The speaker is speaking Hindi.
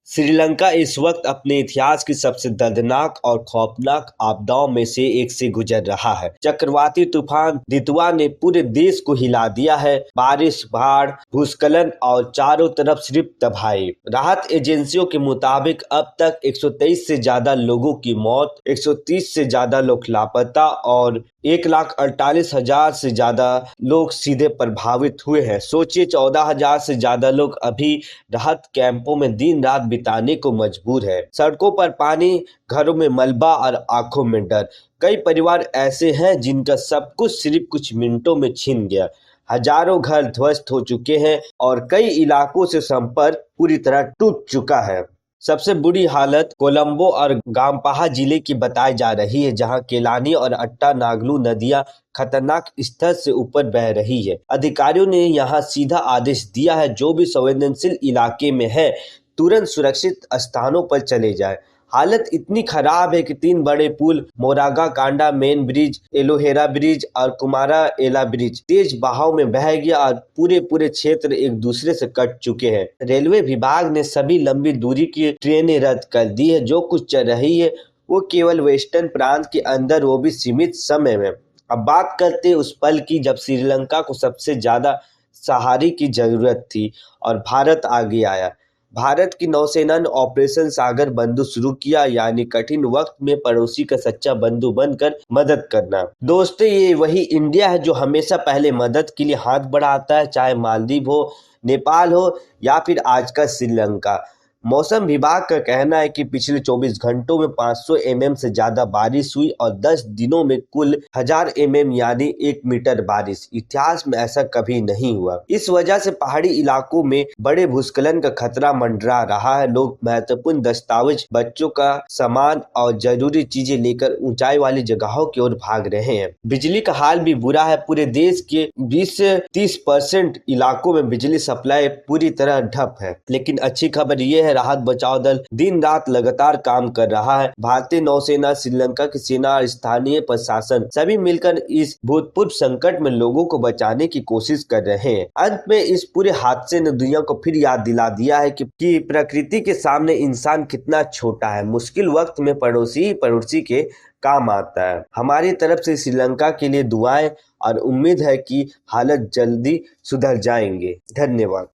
श्रीलंका इस वक्त अपने इतिहास की सबसे दर्दनाक और खौफनाक आपदाओं में से एक से गुजर रहा है। चक्रवाती तूफान दितवा ने पूरे देश को हिला दिया है। बारिश, बाढ़, भूस्खलन और चारों तरफ सिर्फ तबाही। राहत एजेंसियों के मुताबिक अब तक 123 से ज्यादा लोगों की मौत, 130 से ज्यादा लोग लापता और 1,48,000 से ज्यादा लोग सीधे प्रभावित हुए हैं। सोचिए, 14,000 से ज्यादा लोग अभी राहत कैंपों में दिन रात बिताने को मजबूर है। सड़कों पर पानी, घरों में मलबा और आंखों में डर। कई परिवार ऐसे हैं जिनका सब कुछ सिर्फ कुछ मिनटों में छिन गया। हजारों घर ध्वस्त हो चुके हैं और कई इलाकों से संपर्क पूरी तरह टूट चुका है। सबसे बुरी हालत कोलंबो और गामपाहा जिले की बताई जा रही है, जहां केलानी और अट्टा नागलू नदियां खतरनाक स्तर से ऊपर बह रही है। अधिकारियों ने यहां सीधा आदेश दिया है, जो भी संवेदनशील इलाके में है तुरंत सुरक्षित स्थानों पर चले जाएं। हालत इतनी खराब है कि 3 बड़े पुल, मोरागा कांडा मेन ब्रिज, एलोहेरा ब्रिज और कुमारा एला ब्रिज तेज बहाव में बह गया और पूरे क्षेत्र एक दूसरे से कट चुके हैं। रेलवे विभाग ने सभी लंबी दूरी की ट्रेनें रद्द कर दी है। जो कुछ चल रही है वो केवल वेस्टर्न प्रांत के अंदर, वो भी सीमित समय में। अब बात करते हैं उस पल की जब श्रीलंका को सबसे ज्यादा सहारे की जरूरत थी और भारत आगे आया। भारत की नौसेना ने ऑपरेशन सागर बंधु शुरू किया, यानी कठिन वक्त में पड़ोसी का सच्चा बंधु बनकर मदद करना। दोस्तों, ये वही इंडिया है जो हमेशा पहले मदद के लिए हाथ बढ़ाता है, चाहे मालदीव हो, नेपाल हो या फिर आज का श्रीलंका। मौसम विभाग का कहना है कि पिछले 24 घंटों में 500 mm से ज्यादा बारिश हुई और 10 दिनों में कुल 1000 mm यानी 1 मीटर बारिश। इतिहास में ऐसा कभी नहीं हुआ। इस वजह से पहाड़ी इलाकों में बड़े भूस्खलन का खतरा मंडरा रहा है। लोग महत्वपूर्ण दस्तावेज, बच्चों का सामान और जरूरी चीजें लेकर ऊंचाई वाली जगहों की ओर भाग रहे हैं। बिजली का हाल भी बुरा है। पूरे देश के 20 से 30% इलाकों में बिजली सप्लाई पूरी तरह ठप है। लेकिन अच्छी खबर यह है, राहत बचाव दल दिन रात लगातार काम कर रहा है। भारतीय नौसेना, श्रीलंका की सेना और स्थानीय प्रशासन सभी मिलकर इस भूतपूर्व संकट में लोगों को बचाने की कोशिश कर रहे हैं। अंत में इस पूरे हादसे ने दुनिया को फिर याद दिला दिया है कि प्रकृति के सामने इंसान कितना छोटा है। मुश्किल वक्त में पड़ोसी के काम आता है। हमारी तरफ से श्रीलंका के लिए दुआएं और उम्मीद है कि हालत जल्दी सुधर जाएंगे। धन्यवाद।